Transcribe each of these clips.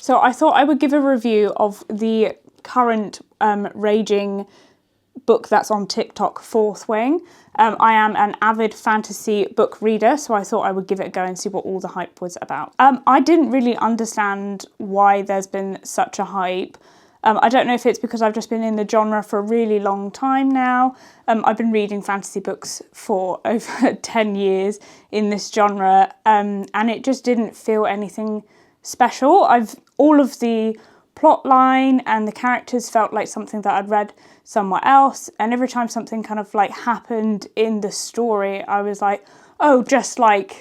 So I thought I would give a review of the current raging book that's on TikTok, Fourth Wing. I am an avid fantasy book reader, so I thought I would give it a go and see what all the hype was about. I didn't really understand why there's been such a hype. I don't know if it's because I've just been in the genre for a really long time now. I've been reading fantasy books for over 10 years in this genre, and it just didn't feel anything special. All of the plot line and the characters felt like something that I'd read somewhere else, and every time something kind of like happened in the story, I was like, oh, just like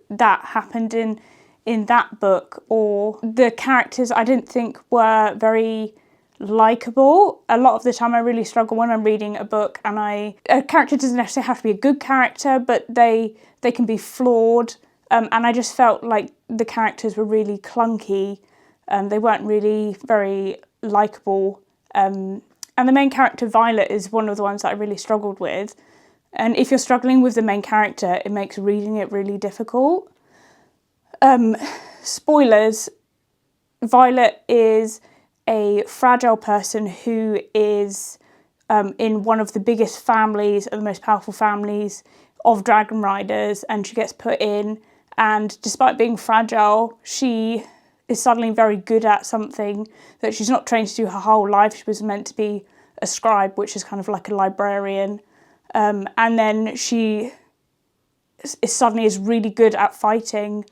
that happened in that book. Or the characters I didn't think were very likable. A lot of the time I really struggle when I'm reading a book and a character doesn't necessarily have to be a good character, but they can be flawed, and I just felt like the characters were really clunky. They weren't really very likable, and the main character Violet is one of the ones that I really struggled with, and if you're struggling with the main character, it makes reading it really difficult. Spoilers, Violet is a fragile person who is in one of the biggest families and the most powerful families of dragon riders, and she gets put in, and despite being fragile, she is suddenly very good at something that she's not trained to do her whole life. She was meant to be a scribe, which is kind of like a librarian, and then she suddenly is really good at fighting,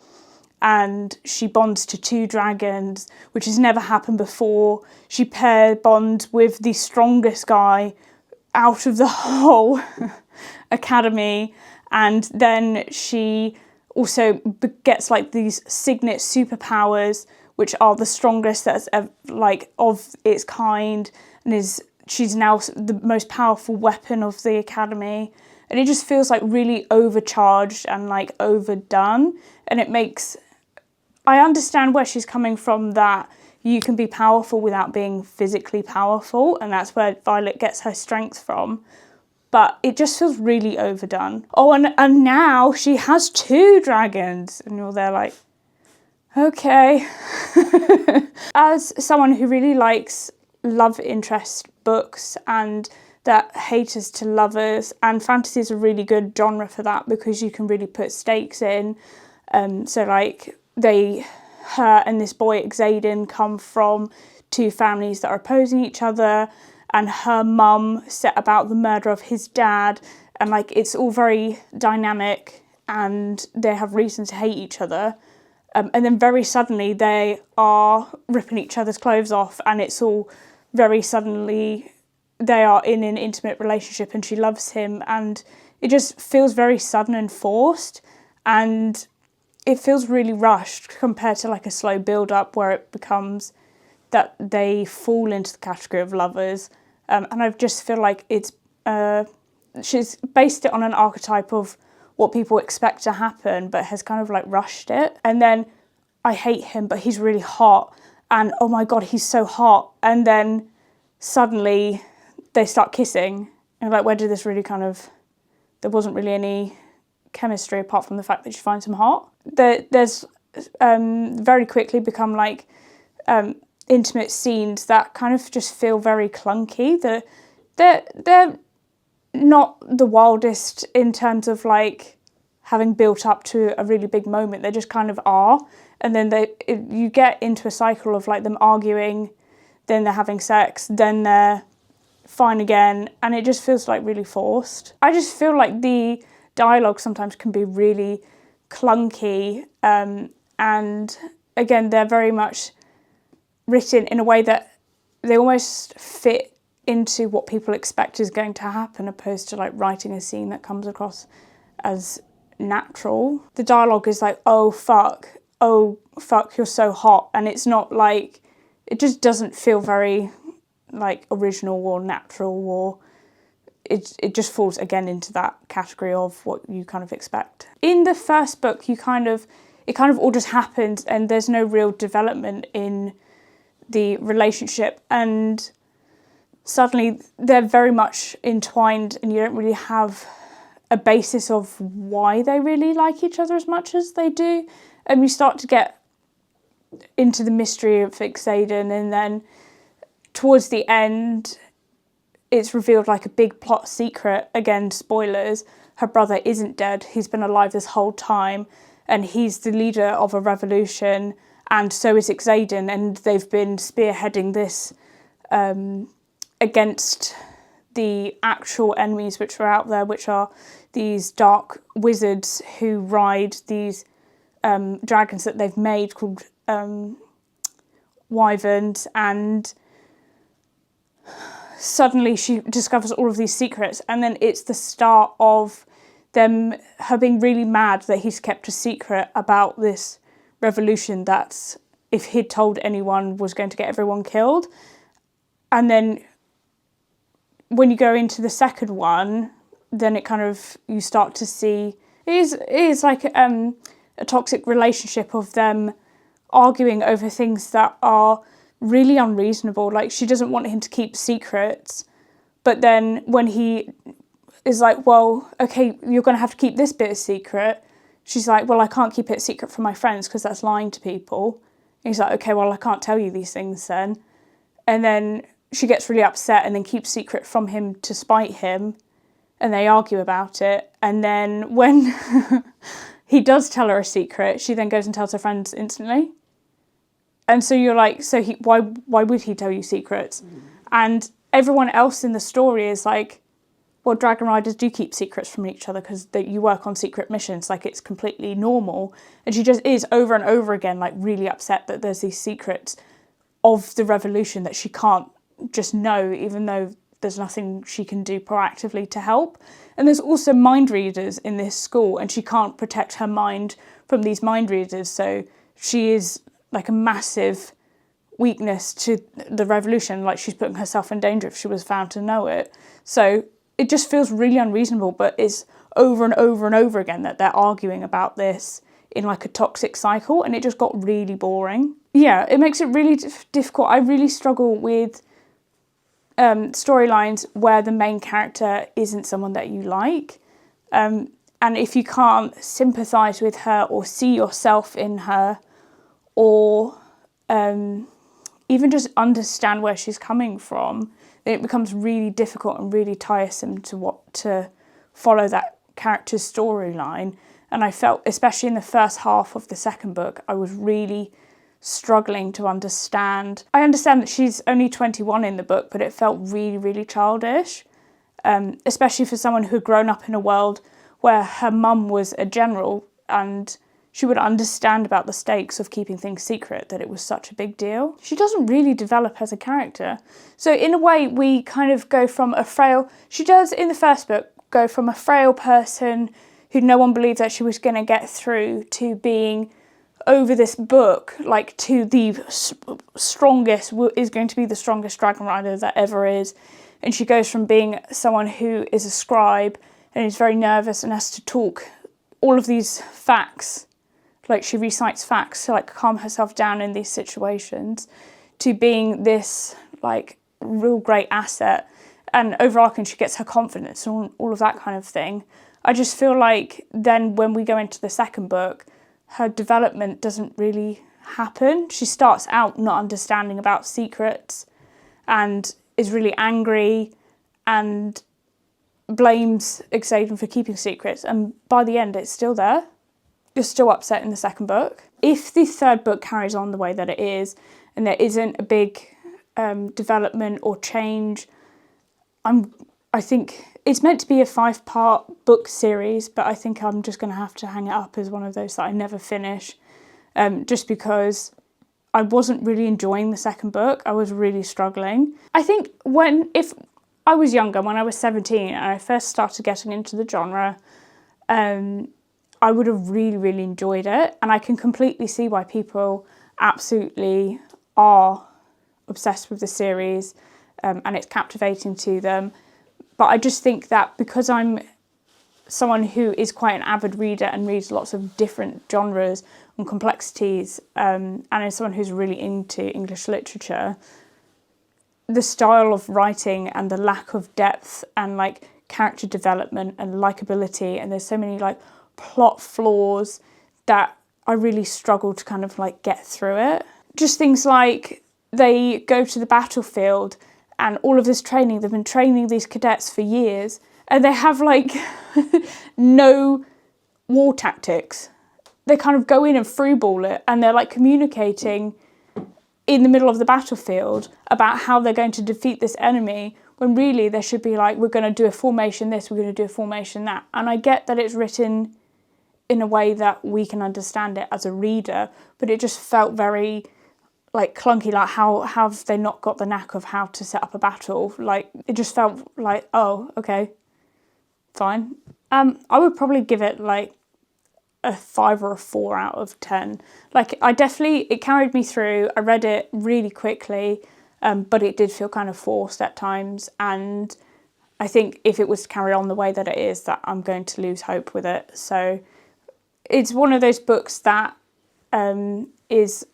and she bonds to 2 dragons, which has never happened before. She pair bonds with the strongest guy out of the whole academy, and then she also gets like these signet superpowers, which are the strongest that's like of its kind, and she's now the most powerful weapon of the academy, and it just feels like really overcharged and like overdone, and it makes, I understand where she's coming from, that you can be powerful without being physically powerful, and that's where Violet gets her strength from. But it just feels really overdone. Oh, and now she has 2 dragons, and you're there like, okay. As someone who really likes love interest books and that haters to lovers, and fantasy is a really good genre for that because you can really put stakes in. So like her and this boy Xaden come from 2 families that are opposing each other, and her mum set about the murder of his dad, and like it's all very dynamic and they have reason to hate each other, and then very suddenly they are ripping each other's clothes off, and it's all very suddenly they are in an intimate relationship and she loves him, and it just feels very sudden and forced, and it feels really rushed compared to like a slow build up where it becomes that they fall into the category of lovers. And I just feel like she's based it on an archetype of what people expect to happen, but has kind of like rushed it. And then I hate him, but he's really hot, and oh my God, he's so hot. And then suddenly they start kissing, and like, where did this really there wasn't really any chemistry apart from the fact that she finds him hot. There's very quickly become like intimate scenes that kind of just feel very clunky. They're not the wildest in terms of like having built up to a really big moment. They just kind of are, and then you get into a cycle of like them arguing, then they're having sex, then they're fine again, and it just feels like really forced. I just feel like the dialogue sometimes can be really clunky, and again, they're very much written in a way that they almost fit into what people expect is going to happen, opposed to like writing a scene that comes across as natural. The dialogue is like, oh fuck, you're so hot, and it's not like, it just doesn't feel very like original or natural, or it just falls again into that category of what you kind of expect. In the first book, it kind of all just happens, and there's no real development in the relationship, and suddenly they're very much entwined, and you don't really have a basis of why they really like each other as much as they do, and you start to get into the mystery of Ixaden, and then towards the end it's revealed like a big plot secret. Again, spoilers, her brother isn't dead, he's been alive this whole time, and he's the leader of a revolution, and so is Ixaden, and they've been spearheading this against the actual enemies which are out there, which are these dark wizards who ride these dragons that they've made called wyverns. And suddenly she discovers all of these secrets, and then it's the start of her being really mad that he's kept a secret about this revolution that, if he'd told anyone, was going to get everyone killed. And then when you go into the second one, then it kind of, you start to see, it is like a toxic relationship of them arguing over things that are really unreasonable. Like, she doesn't want him to keep secrets, but then when he is like, well, okay, you're going to have to keep this bit a secret, she's like, well, I can't keep it a secret from my friends because that's lying to people. And he's like, okay, well, I can't tell you these things then. And then she gets really upset and then keeps secret from him to spite him, and they argue about it. And then when he does tell her a secret, she then goes and tells her friends instantly. And so you're like, so why would he tell you secrets? And everyone else in the story is like, well, Dragon Riders do keep secrets from each other because you work on secret missions, like it's completely normal. And she just is over and over again like really upset that there's these secrets of the revolution that she can't just know, even though there's nothing she can do proactively to help. And there's also mind readers in this school, and she can't protect her mind from these mind readers, so she is like a massive weakness to the revolution. Like, she's putting herself in danger if she was found to know it. So it just feels really unreasonable, but it's over and over and over again that they're arguing about this in like a toxic cycle, and it just got really boring. Yeah, it makes it really difficult. I really struggle with storylines where the main character isn't someone that you like. And if you can't sympathise with her or see yourself in her, or even just understand where she's coming from, then it becomes really difficult and really tiresome to follow that character's storyline. And I felt, especially in the first half of the second book, I was really struggling to understand. I understand that she's only 21 in the book, but it felt really, really childish, especially for someone who had grown up in a world where her mum was a general, and she would understand about the stakes of keeping things secret, that it was such a big deal. She doesn't really develop as a character. So in a way, we kind of go from she does in the first book, go from a frail person who no one believed that she was going to get through, to being, over this book, like, to the strongest, is going to be the strongest dragon rider that ever is. And she goes from being someone who is a scribe and is very nervous and has to talk all of these facts, like she recites facts to like calm herself down in these situations, to being this like real great asset. And overarching, she gets her confidence and all of that kind of thing. I just feel like then when we go into the second book, her development doesn't really happen. She starts out not understanding about secrets and is really angry and blames Ixaden for keeping secrets. And by the end, it's still there. You're still upset in the second book. If the third book carries on the way that it is, and there isn't a big development or change, I think it's meant to be a 5-part book series, but I think I'm just going to have to hang it up as one of those that I never finish, just because I wasn't really enjoying the second book. I was really struggling. I think if I was younger, when I was 17 and I first started getting into the genre, I would have really, really enjoyed it. And I can completely see why people absolutely are obsessed with the series, and it's captivating to them. But I just think that because I'm someone who is quite an avid reader and reads lots of different genres and complexities, and is someone who's really into English literature, the style of writing and the lack of depth and like character development and likability, and there's so many like plot flaws that I really struggled to kind of like get through it. Just things like they go to the battlefield and all of this training, they've been training these cadets for years, and they have like no war tactics. They kind of go in and free ball it, and they're like communicating in the middle of the battlefield about how they're going to defeat this enemy, when really there should be like, we're going to do a formation this, we're going to do a formation that. And I get that it's written in a way that we can understand it as a reader, but it just felt very like clunky, like how have they not got the knack of how to set up a battle? Like, it just felt like, oh, okay, fine. I would probably give it like a 5 or a 4 out of 10. Like, it carried me through. I read it really quickly, but it did feel kind of forced at times. And I think if it was to carry on the way that it is, that I'm going to lose hope with it. So it's one of those books that is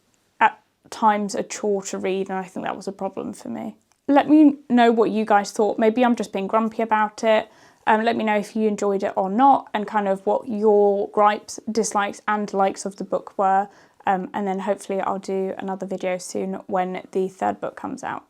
at times a chore to read, and I think that was a problem for me. Let me know what you guys thought. Maybe I'm just being grumpy about it. Let me know if you enjoyed it or not, and kind of what your gripes, dislikes and likes of the book were. And then hopefully I'll do another video soon when the 3rd book comes out.